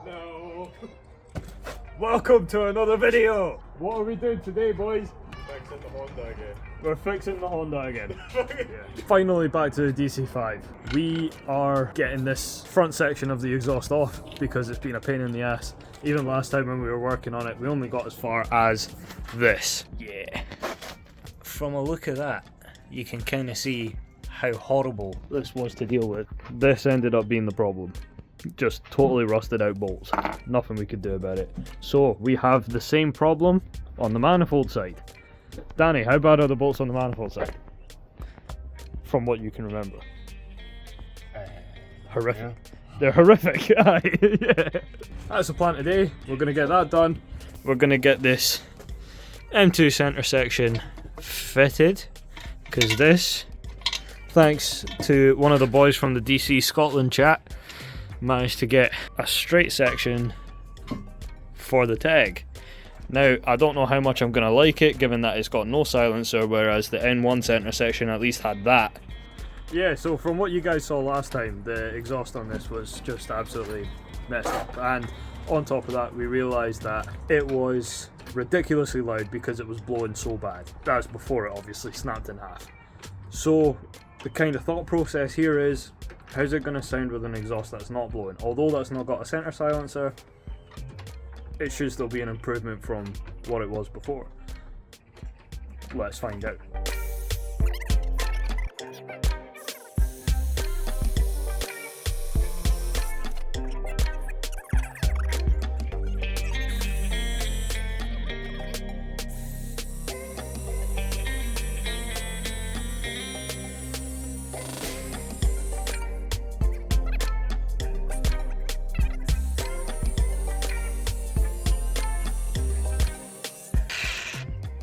No. Welcome to another video. What are we doing today, boys? Fixing the Honda again. We're fixing the Honda again. Finally back to the DC5. We are getting this front section of the exhaust off because it's been a pain in the ass. Even last time when we were working on it, we only got as far as this. Yeah. From a look at that, you can kind of see how horrible this was to deal with. This ended up being the problem. Just totally rusted out bolts. Nothing we could do about it. So we have the same problem on the manifold side. Danny, how bad are the bolts on the manifold side? From what you can remember. Horrific. Yeah. They're horrific. Yeah. That's the plan today. We're going to get that done. We're going to get this M2 center section fitted. Because this, thanks to one of the boys from the DC Scotland chat, managed to get a straight section for the Teg. Now, I don't know how much I'm going to like it, given that it's got no silencer, whereas the N1 center section at least had that. Yeah, so from what you guys saw last time, the exhaust on this was just absolutely messed up. And on top of that, we realised that it was ridiculously loud because it was blowing so bad. That was before it obviously snapped in half. So, the kind of thought process here is, how's it going to sound with an exhaust that's not blowing? Although that's not got a center silencer, it should still be an improvement from what it was before. Let's find out.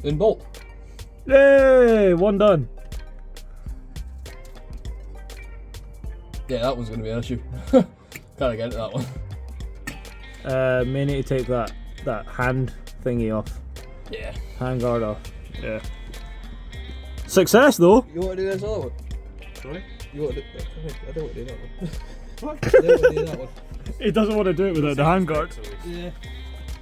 In bolt. Yay! One done. Yeah, that one's going to be an issue. Can't get into that one. May need to take that hand thingy off. Yeah. Hand guard off. Yeah. Success though. You want to do this other one? Sorry? You want to do... I don't want to do that one. What? I don't want to do that one. He doesn't want to do it without the hand guard. Yeah.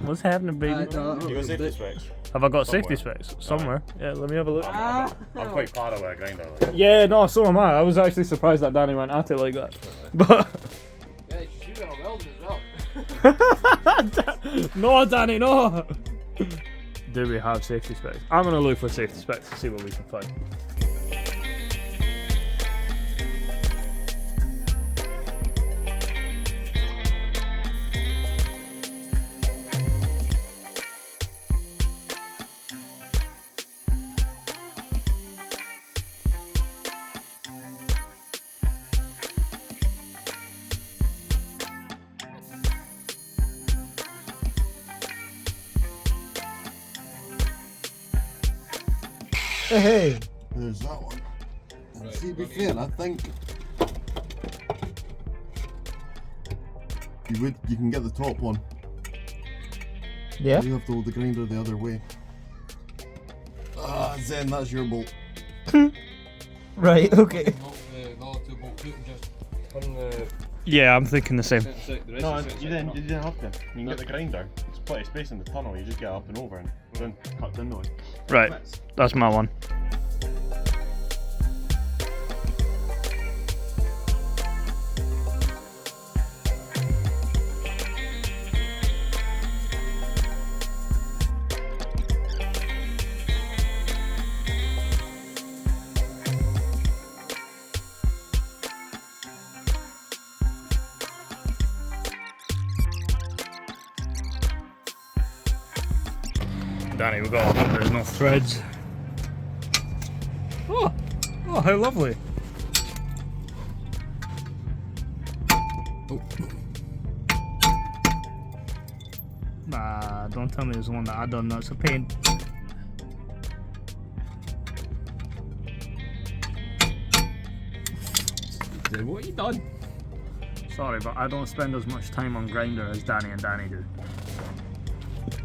What's happening, baby? You got safety specs? Have I got Somewhere. safety specs? Somewhere. Yeah, let me have a look. I'm quite far away, grinder. Like. Yeah, no, so am I. I was actually surprised that Danny went at it like that. But Yeah, you should have welded as well. no, Danny, no. Do we have safety specs? I'm gonna look for safety specs to see what we can find. Hey. There's that one. Right, See, to be fair, I think you can get the top one. Yeah. You have to hold the grinder the other way. Ah, Zen, that's your bolt. Right. Okay. Not two bolt two, just turn the... Yeah, I'm thinking the same. No, you didn't have to. You can get the grinder. There's plenty of space in the tunnel. You just get up and over and then cut the noise. Right. That's my one. Danny, we've got there's no threads. Oh, how lovely. Oh. Nah, don't tell me there's one that I done that's a pain. What have you done? Sorry, but I don't spend as much time on grinder as Danny and Danny do.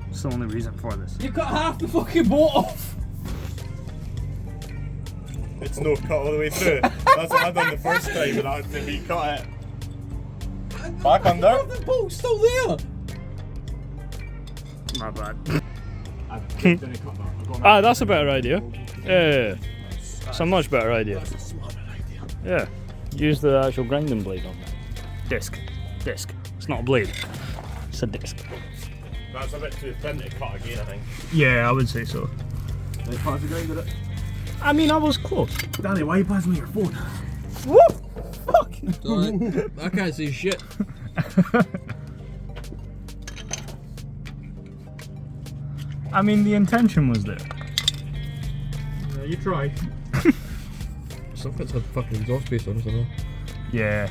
It's the only reason for this. You cut half the fucking bolt off! It's no cut all the way through. That's what I done the first time and I had to recut it. Back under. The bolt's still there! My bad. Didn't cut that. I've got Ah, that's a better idea. Yeah. It's a much better idea. That's a smarter idea. Yeah. Use the actual grinding blade on that. Disc. Disc. It's not a blade. It's a disc. That's a bit too thin to cut again, I think. Yeah, I would say so. They pass the grinder it. I mean, I was close. Danny, why are you passing me your phone? Woo! Fuck! It's alright. I can't see shit. I mean, the intention was there. You try. Something's had fucking exhaust base on us, I know. Yeah.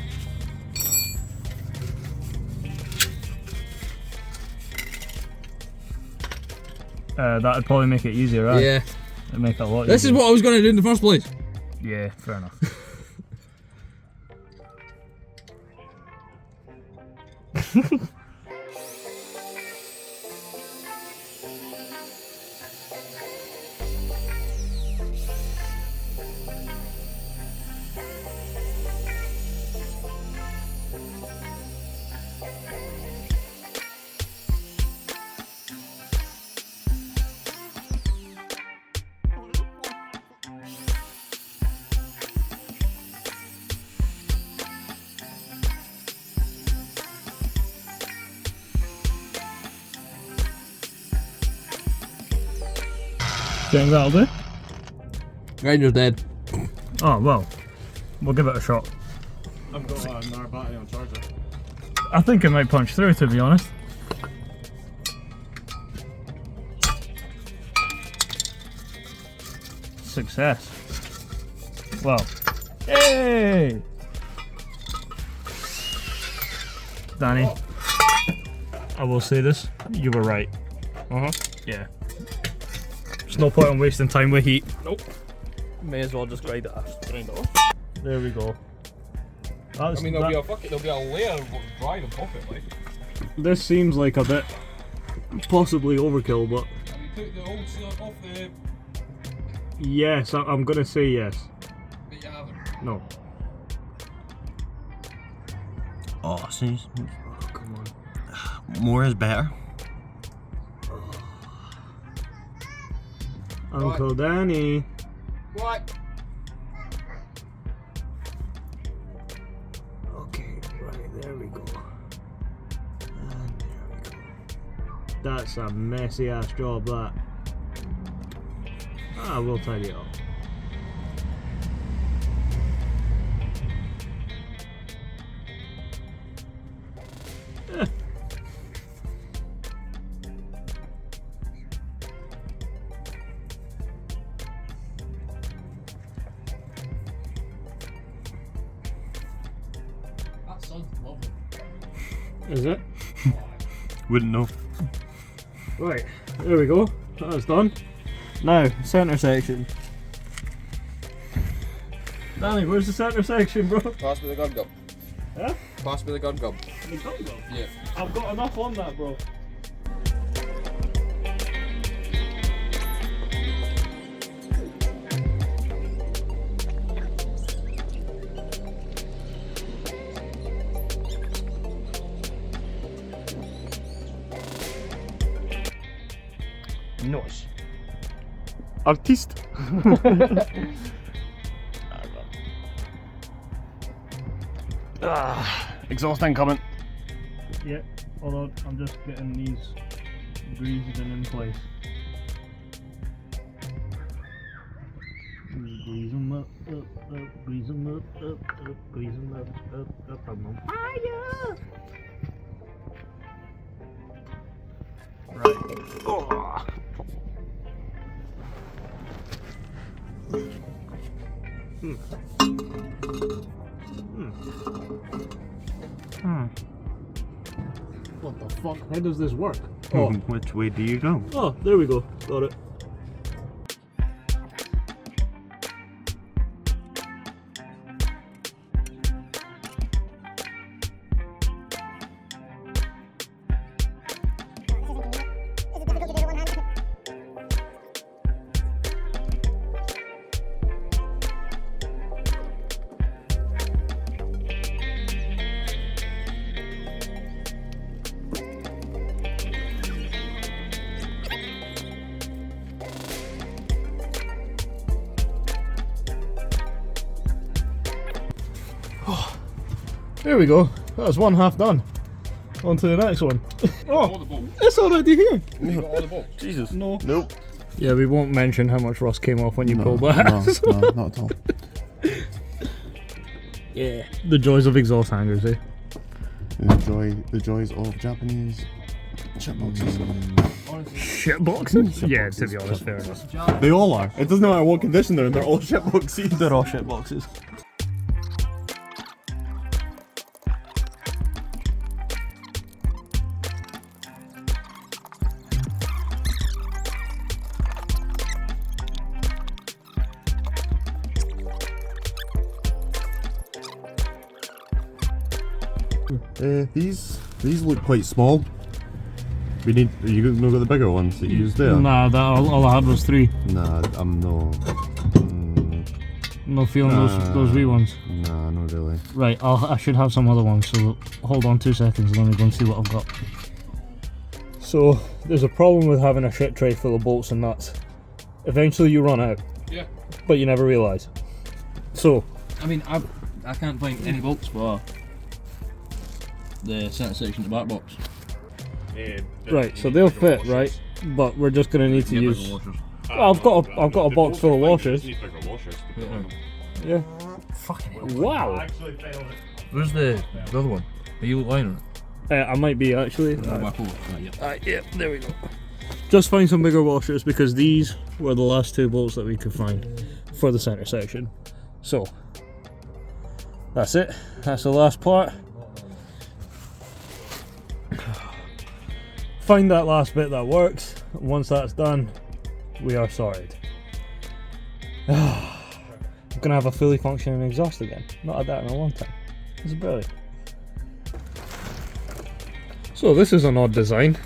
That'd probably make it easier, right? Yeah. It'd make it a lot This is easier. what I was going to do in the first place. Yeah, fair enough. Think that'll do? Grinder's dead. Oh, well. We'll give it a shot. I've got another battery on charger. I think it might punch through, to be honest. Success. Well. Hey! Danny, I will say this, you were right. Yeah. There's no point in wasting time with heat. Nope. May as well just grind it off. There we go. I mean, there'll be a layer of dry on top of it, like. This seems like a bit possibly overkill, but Have you took the old seal off the... yes, I'm gonna say yes. But you haven't. No. Oh, see, Oh, come on. more is better. Uncle Danny. What? Okay, right, there we go. And there we go. That's a messy ass job, that. Ah, we'll tidy it up. Eh. That sun's lovely. Is it? Wouldn't know. Right, there we go. That's done. Now, centre section. Danny, where's the centre section, bro? Pass me the gun gum. Huh? Pass me the gun gum. The gun gun? Yeah. I've got enough on that, bro. Nice. Artist. Exhaust incoming. Yeah, hold on, I'm just getting these greased and in place. Grease them up, grease them up, grease them up, I'm on fire! Right. Oh. What the fuck? How does this work? Oh, Which way do you go? oh, there we go. Got it. There we go. That's one half done. On to the next one. Oh, it's already here. You got all the bolts. Jesus. No. Nope. Yeah, we won't mention how much rust came off when you pulled that. No, not at all. Yeah. The joys of exhaust hangers, eh? The joys of Japanese shitboxes. Shit boxes? Yeah, to be honest, fair enough. They all are. It doesn't matter what condition they're in, they're all shitboxes. They're all shit boxes. These look quite small. We need. Are you gonna got the bigger ones that you used there? Nah, all I had was 3. Nah, I'm no. No feeling those wee ones. Nah, not really. Right, I should have some other ones, so hold on 2 seconds and let me go and see what I've got. So, there's a problem with having a shit tray full of bolts and nuts. Eventually you run out. Yeah. But you never realise. So, I mean, I can't find any bolts for the centre section of the back box. right, so they'll fit, right? But we're just gonna need to Yeah, use. bigger washers. I've got a box full of washers. Yeah. Yeah. Fucking Wow. Where's the other one? Are you lining it? I might be actually. Back over. Right, yeah. Yeah, there we go. Just find some bigger washers because these were the last 2 bolts that we could find for the centre section. So that's it. That's the last part. Find that last bit that works. Once that's done, we are sorted. I'm gonna have a fully functioning exhaust again. Not had that in a long time. It's brilliant. So this is an odd design.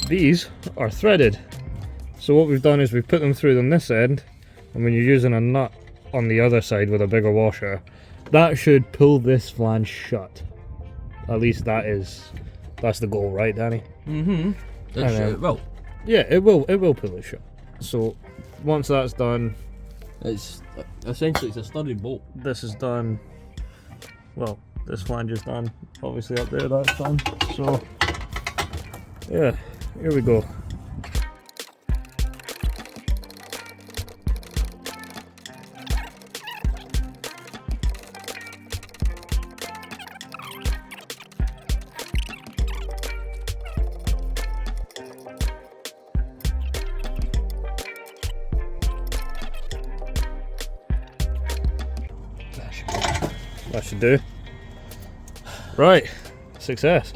These are threaded. So what we've done is we've put them through on this end, and when you're using a nut on the other side with a bigger washer, that should pull this flange shut. At least that's the goal, right, Danny? Mm-hmm. Well, Yeah, it will pull it shut. So once that's done, it's essentially a studded bolt. this is done. Well, this flange is done. Obviously up there that's done. So yeah, here we go. That should do. Right, success.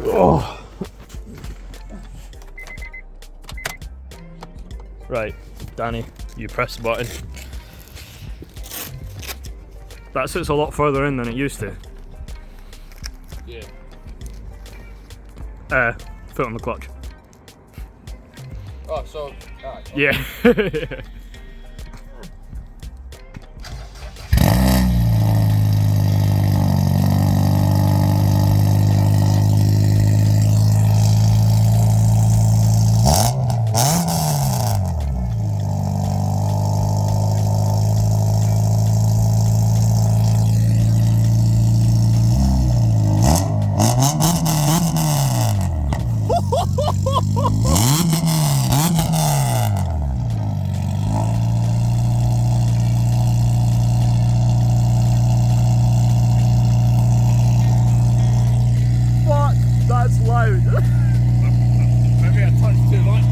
Oh. Right, Danny, you press the button. That sits a lot further in than it used to. Yeah. Foot on the clutch. Oh, so. Yeah. Fuck, that's loud. Maybe I touched too much.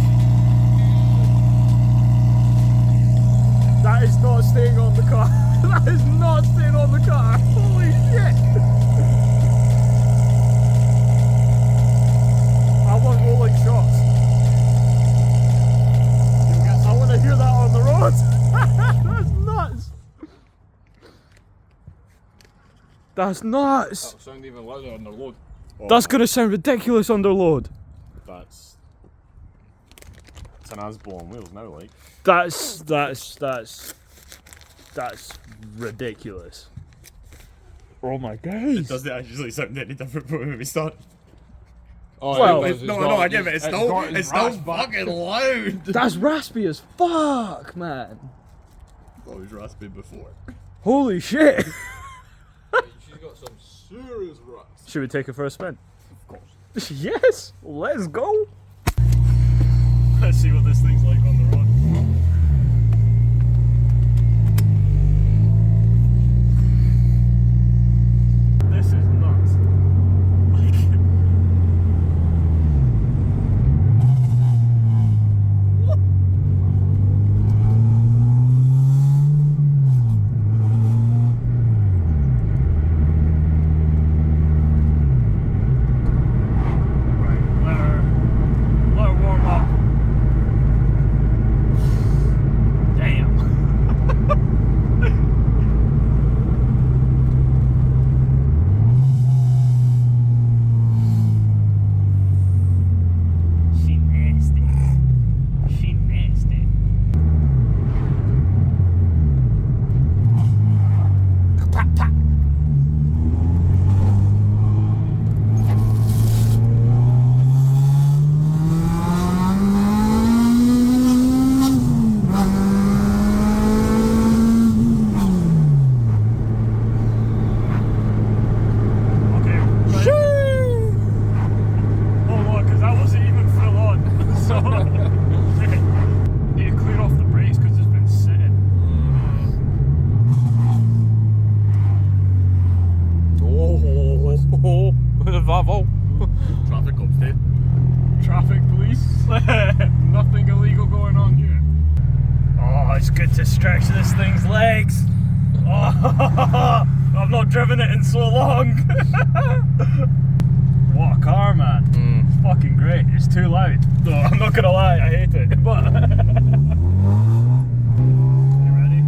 That is not staying on the car. That is not staying on the car. Holy shit. I want rolling shots. I want to hear that on the road. That's nuts. That's nuts. That'll sound even louder on the load. That's going to sound ridiculous under load. It's an ASBO on wheels now, like. That's ridiculous. Oh my days. Does it actually sound any different from when we start? Oh, Well, it does, I get it. It's still raspy. fucking loud. That's raspy as fuck, man. Oh, he's raspy before. Holy shit! She's got some serious ruts. Should we take it for a spin? Of course. Yes! Let's go! Let's see what this thing's like on the road. This is nuts. Traffic upstate. Traffic police. Nothing illegal going on here. Oh, it's good to stretch this thing's legs. Oh, I've not driven it in so long. What a car, man. It's fucking great. It's too loud. No, I'm not gonna lie, I hate it. But you ready?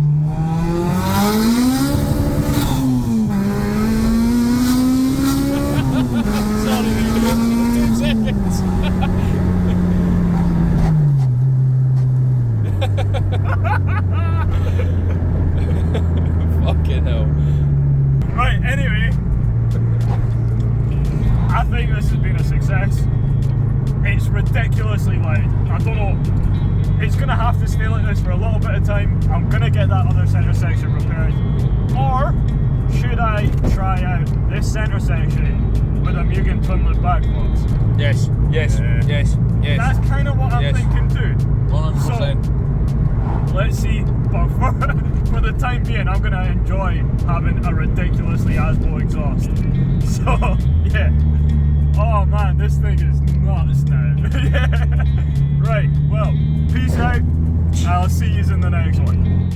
Fucking hell. Right, anyway, I think this has been a success. It's ridiculously loud. I don't know. It's gonna have to stay like this for a little bit of time. I'm gonna get that other centre section repaired. Or should I try out this centre section with a Mugen twinlet backbox? Yes, yes, yes, yes. That's kind of what I'm Yes. thinking too. 100%. Let's see, but for the time being, I'm gonna enjoy having a ridiculously ASBO exhaust. So, yeah. Oh man, this thing is nuts now. Yeah. Right, well, peace out. I'll see you in the next one.